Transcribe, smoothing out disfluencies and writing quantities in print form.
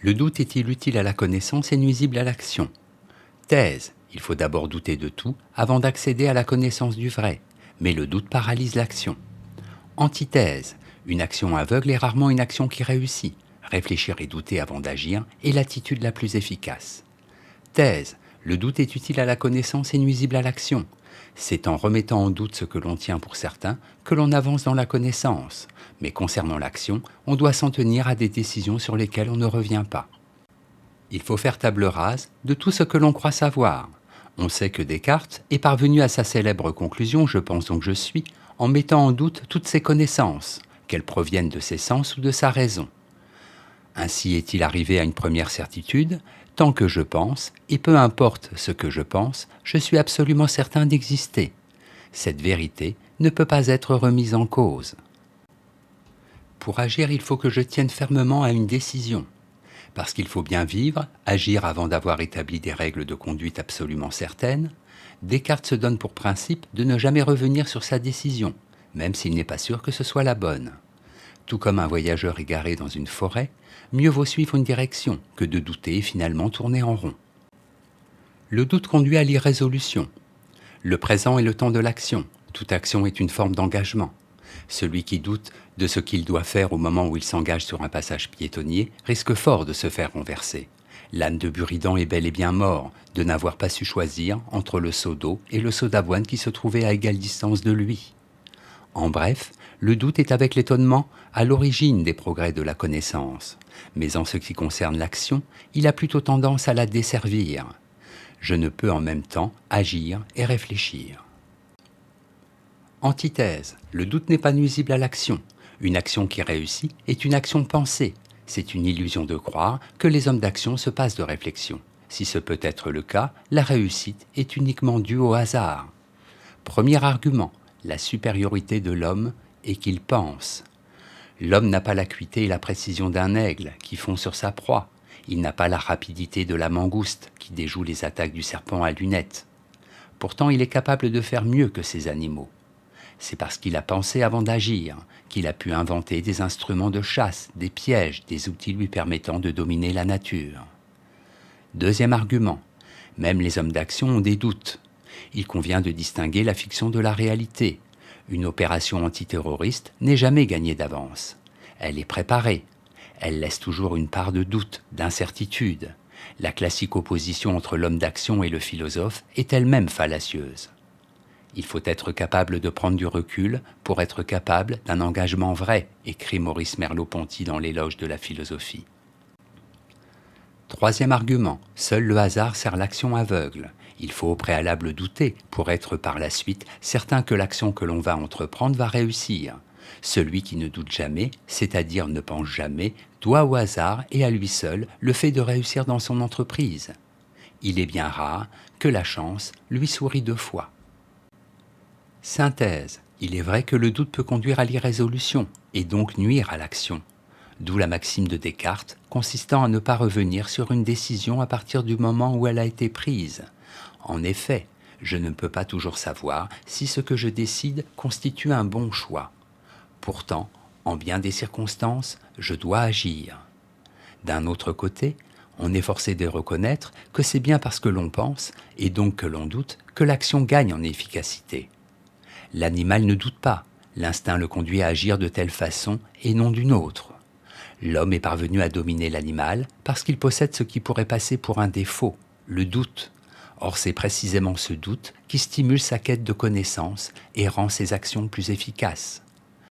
Le doute est-il utile à la connaissance et nuisible à l'action? Thèse. Il faut d'abord douter de tout avant d'accéder à la connaissance du vrai, mais le doute paralyse l'action. Antithèse. Une action aveugle est rarement une action qui réussit. Réfléchir et douter avant d'agir est l'attitude la plus efficace. Thèse. Le doute est utile à la connaissance et nuisible à l'action. C'est en remettant en doute ce que l'on tient pour certain que l'on avance dans la connaissance. Mais concernant l'action, on doit s'en tenir à des décisions sur lesquelles on ne revient pas. Il faut faire table rase de tout ce que l'on croit savoir. On sait que Descartes est parvenu à sa célèbre conclusion « Je pense donc je suis » en mettant en doute toutes ses connaissances, qu'elles proviennent de ses sens ou de sa raison. Ainsi est-il arrivé à une première certitude, tant que je pense, et peu importe ce que je suis absolument certain d'exister. Cette vérité ne peut pas être remise en cause. Pour agir, il faut que je tienne fermement à une décision. Parce qu'il faut bien vivre, agir avant d'avoir établi des règles de conduite absolument certaines, Descartes se donne pour principe de ne jamais revenir sur sa décision, même s'il n'est pas sûr que ce soit la bonne. Tout comme un voyageur égaré dans une forêt, mieux vaut suivre une direction que de douter et finalement tourner en rond. Le doute conduit à l'irrésolution. Le présent est le temps de l'action. Toute action est une forme d'engagement. Celui qui doute de ce qu'il doit faire au moment où il s'engage sur un passage piétonnier risque fort de se faire renverser. L'âne de Buridan est bel et bien mort de n'avoir pas su choisir entre le seau d'eau et le seau d'avoine qui se trouvait à égale distance de lui. En bref, le doute est avec l'étonnement à l'origine des progrès de la connaissance. Mais en ce qui concerne l'action, il a plutôt tendance à la desservir. Je ne peux en même temps agir et réfléchir. Antithèse. Le doute n'est pas nuisible à l'action. Une action qui réussit est une action pensée. C'est une illusion de croire que les hommes d'action se passent de réflexion. Si ce peut être le cas, la réussite est uniquement due au hasard. Premier argument, la supériorité de l'homme est qu'il pense. L'homme n'a pas l'acuité et la précision d'un aigle qui fond sur sa proie. Il n'a pas la rapidité de la mangouste qui déjoue les attaques du serpent à lunettes. Pourtant, il est capable de faire mieux que ces animaux. C'est parce qu'il a pensé avant d'agir qu'il a pu inventer des instruments de chasse, des pièges, des outils lui permettant de dominer la nature. Deuxième argument, même les hommes d'action ont des doutes. Il convient de distinguer la fiction de la réalité. Une opération antiterroriste n'est jamais gagnée d'avance. Elle est préparée. Elle laisse toujours une part de doute, d'incertitude. La classique opposition entre l'homme d'action et le philosophe est elle-même fallacieuse. Il faut être capable de prendre du recul pour être capable d'un engagement vrai, écrit Maurice Merleau-Ponty dans l'Éloge de la philosophie. Troisième argument, seul le hasard sert l'action aveugle. Il faut au préalable douter pour être par la suite certain que l'action que l'on va entreprendre va réussir. Celui qui ne doute jamais, c'est-à-dire ne pense jamais, doit au hasard et à lui seul le fait de réussir dans son entreprise. Il est bien rare que la chance lui sourie deux fois. Synthèse. Il est vrai que le doute peut conduire à l'irrésolution et donc nuire à l'action. D'où la maxime de Descartes consistant à ne pas revenir sur une décision à partir du moment où elle a été prise. En effet, je ne peux pas toujours savoir si ce que je décide constitue un bon choix. Pourtant, en bien des circonstances, je dois agir. D'un autre côté, on est forcé de reconnaître que c'est bien parce que l'on pense, et donc que l'on doute, que l'action gagne en efficacité. L'animal ne doute pas, l'instinct le conduit à agir de telle façon et non d'une autre. L'homme est parvenu à dominer l'animal parce qu'il possède ce qui pourrait passer pour un défaut, le doute. Or c'est précisément ce doute qui stimule sa quête de connaissance et rend ses actions plus efficaces.